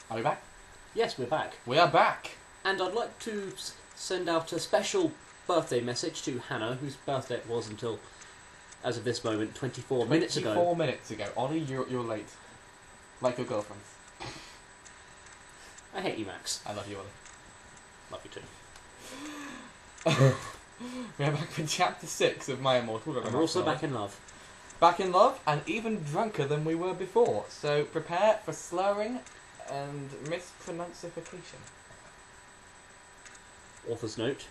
Are we back? Yes, we're back. We are back. And I'd like to send out a special birthday message to Hannah, whose birthday it was until, as of this moment, 24 minutes ago. 24 minutes ago. Ollie, you're late. Like your girlfriend. I hate you, Max. I love you, Ollie. Love you too. We are back with Chapter 6 of My Immortal. And we're also back in love. Back in love, and even drunker than we were before. So prepare for slurring and mispronunciation. Author's note.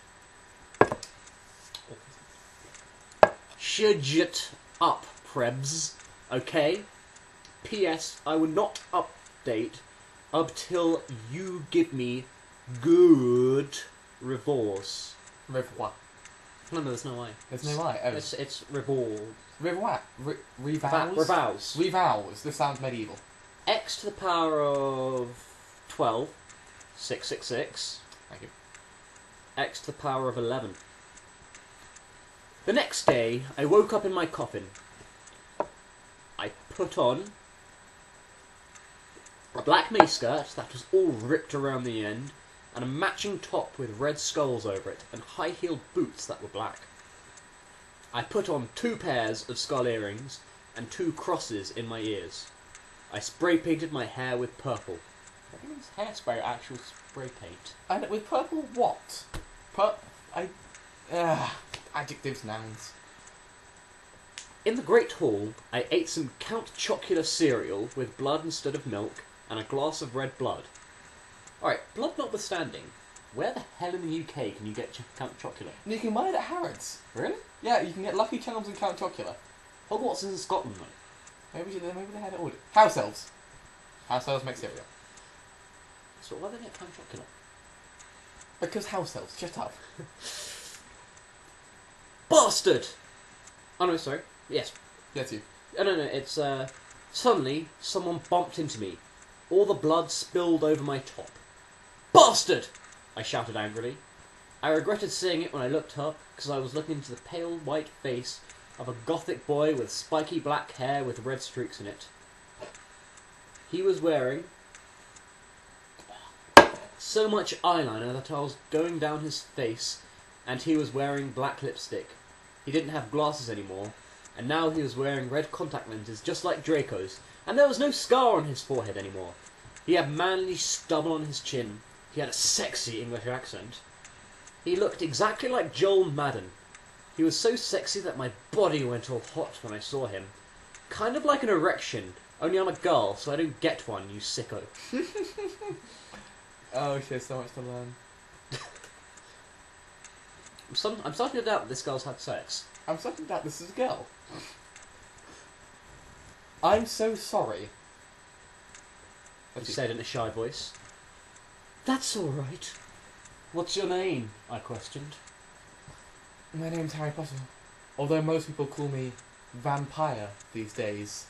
Shudget up, prebs. Okay? P.S. I will not update up till you give me good revorce. Revoir. No, there's no I. There's no I. Oh. It's revor. Revoir. Revows? Revows. Revows. This sounds medieval. X to the power of 12. 666. Thank you. X to the power of 11. The next day, I woke up in my coffin. I put on a black miniskirt that was all ripped around the end, and a matching top with red skulls over it, and high-heeled boots that were black. I put on 2 pairs of skull earrings, and 2 crosses in my ears. I spray-painted my hair with purple. I think it's hairspray or actual spray paint. And with purple what? Adjectives, nouns. In the Great Hall, I ate some Count Chocula cereal with blood instead of milk, and a glass of red blood. Alright, blood notwithstanding, where the hell in the UK can you get Count Chocula? And you can buy it at Harrods. Really? Yeah, you can get Lucky Charms and Count Chocula. Hogwarts is in Scotland, though. Maybe they had it ordered. House elves. House elves make cereal. So why do they get Count Chocula? Because house elves. Shut up. Bastard! Oh no, sorry. Yes. Yes, you. Oh no, it's, suddenly, someone bumped into me. All the blood spilled over my top. Bastard! I shouted angrily. I regretted saying it when I looked up, because I was looking into the pale white face of a gothic boy with spiky black hair with red streaks in it. He was wearing so much eyeliner that I was going down his face, and he was wearing black lipstick. He didn't have glasses anymore, and now he was wearing red contact lenses just like Draco's, and there was no scar on his forehead anymore. He had manly stubble on his chin. He had a sexy English accent. He looked exactly like Joel Madden. He was so sexy that my body went all hot when I saw him. Kind of like an erection, only I'm a girl, so I don't get one, you sicko. Oh, she has so much to learn. I'm starting to doubt that this girl's had sex. I'm starting to doubt this is a girl. I'm so sorry. She said in a shy voice. That's alright. What's your name? I questioned. My name's Harry Potter. Although most people call me Vampire these days.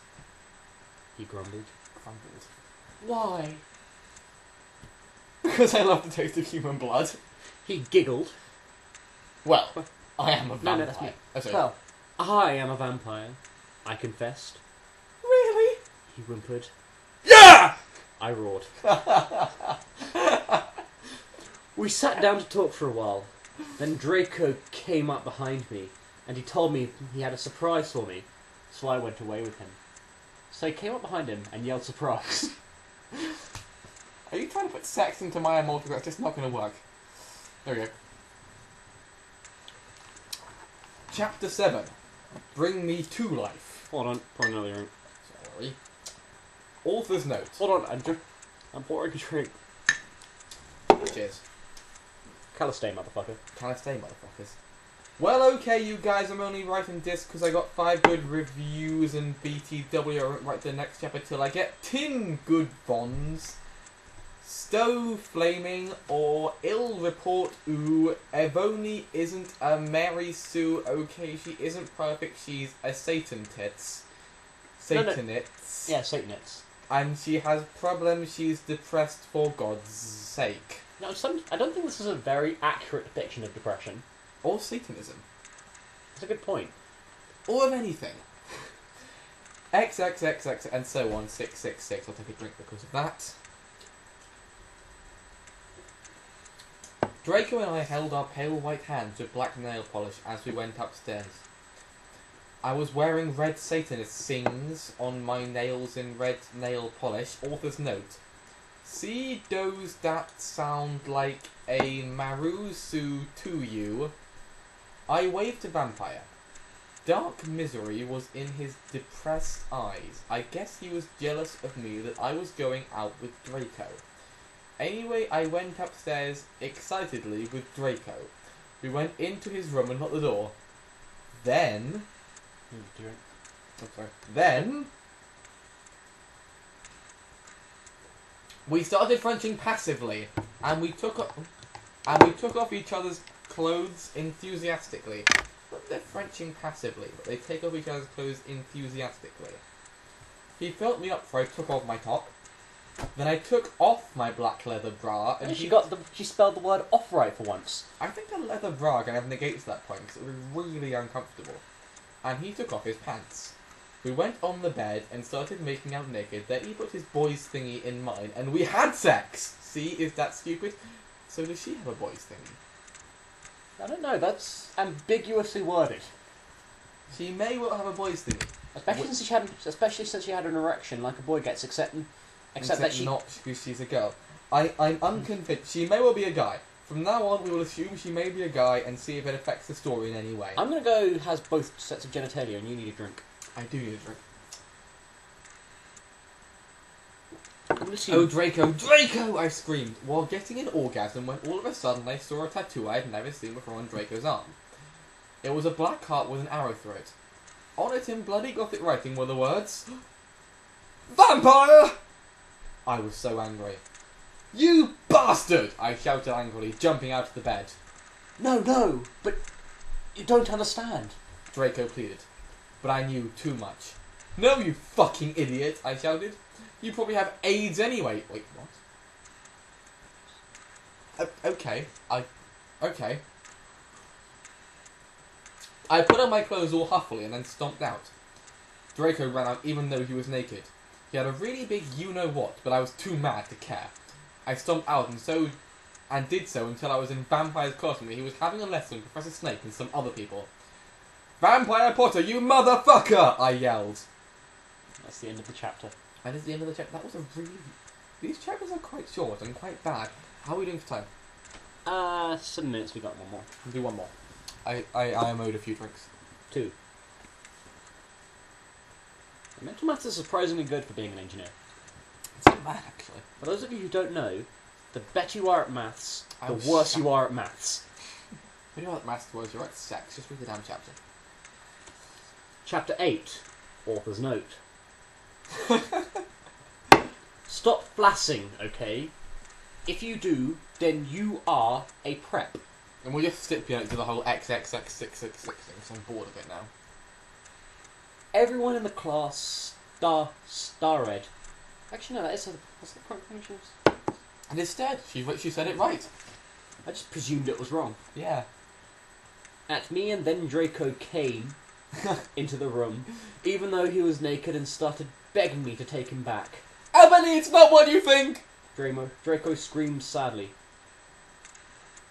He grumbled. Why? Because I love the taste of human blood. He giggled. Well, I am a vampire. No, that's me. Oh, sorry. Well, I am a vampire. I confessed. Really? He whimpered. Yeah! I roared. We sat down to talk for a while. Then Draco came up behind me, and he told me he had a surprise for me, so I went away with him. So I came up behind him and yelled surprise. Are you trying to put sex into My Immortal? That's just not going to work. There we go. Chapter 7. Bring me to life. Hold on, pour another drink. Sorry. Author's note. Hold on, I'm pouring a drink. Cheers. Calistay, motherfucker. Can I stay, motherfuckers? Well, okay, you guys, I'm only writing this because I got 5 good reviews and BTW. I won't write the next chapter till I get 10 good bonds. Stove flaming or ill report. Ooh, Evony isn't a Mary Sue. Okay, she isn't perfect. She's a Satan tits. Satanits. Yeah, Satanists. And she has problems. She's depressed for God's sake. No, I don't think this is a very accurate depiction of depression. Or Satanism. That's a good point. Or of anything. XXXX and so on. 666. I'll take a drink because of that. Draco and I held our pale white hands with black nail polish as we went upstairs. I was wearing red Satanist sings on my nails in red nail polish. Author's note. See those that sound like a Marusu to you? I waved to Vampire. Dark misery was in his depressed eyes. I guess he was jealous of me that I was going out with Draco. Anyway, I went upstairs excitedly with Draco. We went into his room and locked the door. Then... Then... we started Frenching passively, and we took off each other's clothes enthusiastically. But they're Frenching passively, but they take off each other's clothes enthusiastically. He felt me up before I took off my top. Then I took off my black leather bra, and she spelled the word off right for once. I think a leather bra kind of negates that point, because it was really uncomfortable. And he took off his pants. We went on the bed and started making out naked. Then he put his boys thingy in mine, and we had sex! See, is that stupid? So does she have a boys thingy? I don't know, that's ambiguously worded. She may well have a boys thingy. Especially since she had an erection like a boy gets, except that she... not because she's a girl. I'm unconvinced. She may well be a guy. From now on, we will assume she may be a guy and see if it affects the story in any way. I'm going to go has both sets of genitalia and you need a drink. I do need a drink. Oh, Draco, Draco! I screamed, while getting an orgasm when all of a sudden I saw a tattoo I had never seen before on Draco's arm. It was a black heart with an arrow through it. On it in bloody Gothic writing were the words... Vampire! I was so angry. You bastard! I shouted angrily, jumping out of the bed. No, but you don't understand. Draco pleaded. But I knew too much. No, you fucking idiot, I shouted. You probably have AIDS anyway. Wait, what? Okay. I put on my clothes all huffily and then stomped out. Draco ran out even though he was naked. He had a really big you-know-what, but I was too mad to care. I stomped out and did so until I was in Vampire's classroom where he was having a lesson with Professor Snape and some other people. Vampire Potter, you motherfucker! I yelled. That's the end of the chapter. That is the end of the chapter. That was a really... These chapters are quite short and quite bad. How are we doing for time? 7 minutes, we got one more. We'll do one more. I owed a few drinks. 2. The mental maths is surprisingly good for being an engineer. It's not bad, actually. For those of you who don't know, the better you are at maths, the worse you are at maths. When you're at maths, the worse you're at sex. Just read the damn chapter. Chapter 8. Author's note. Stop flassing, okay? If you do, then you are a prep. And we'll just stipulate to the whole XXX666 thing, so I'm bored of it now. Everyone in the class starred. Actually, no, that's the pronunciation. And instead, she said it right. I just presumed it was wrong. Yeah. At me, and then Draco came into the room, even though he was naked, and started begging me to take him back. Emily, it's not what you think! Draco screamed sadly.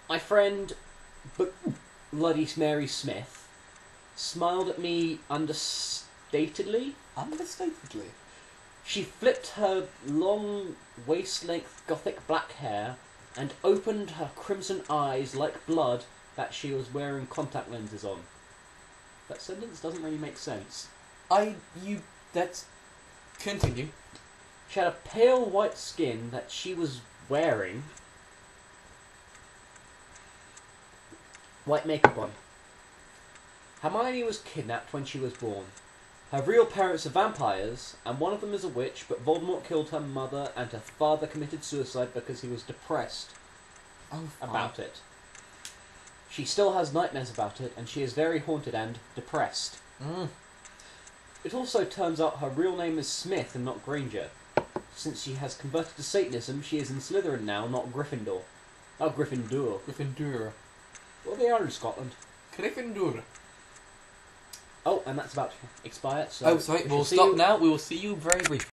My friend, Bloody Mary Smith, smiled at me understatedly. Understatedly? She flipped her long, waist-length gothic black hair and opened her crimson eyes like blood that she was wearing contact lenses on. That sentence doesn't really make sense. That's... Continue. She had a pale white skin that she was wearing white makeup on. Hermione was kidnapped when she was born. Her real parents are vampires, and one of them is a witch, but Voldemort killed her mother, and her father committed suicide because he was depressed about it. She still has nightmares about it, and she is very haunted and depressed. It also turns out her real name is Smith and not Granger. Since she has converted to Satanism, she is in Slytherin now, not Gryffindor. Oh, Gryffindor. Gryffindor. Well, they are in Scotland. Gryffindor. Oh, and that's about to expire, so... Oh, sorry, we'll stop now. We will see you very briefly.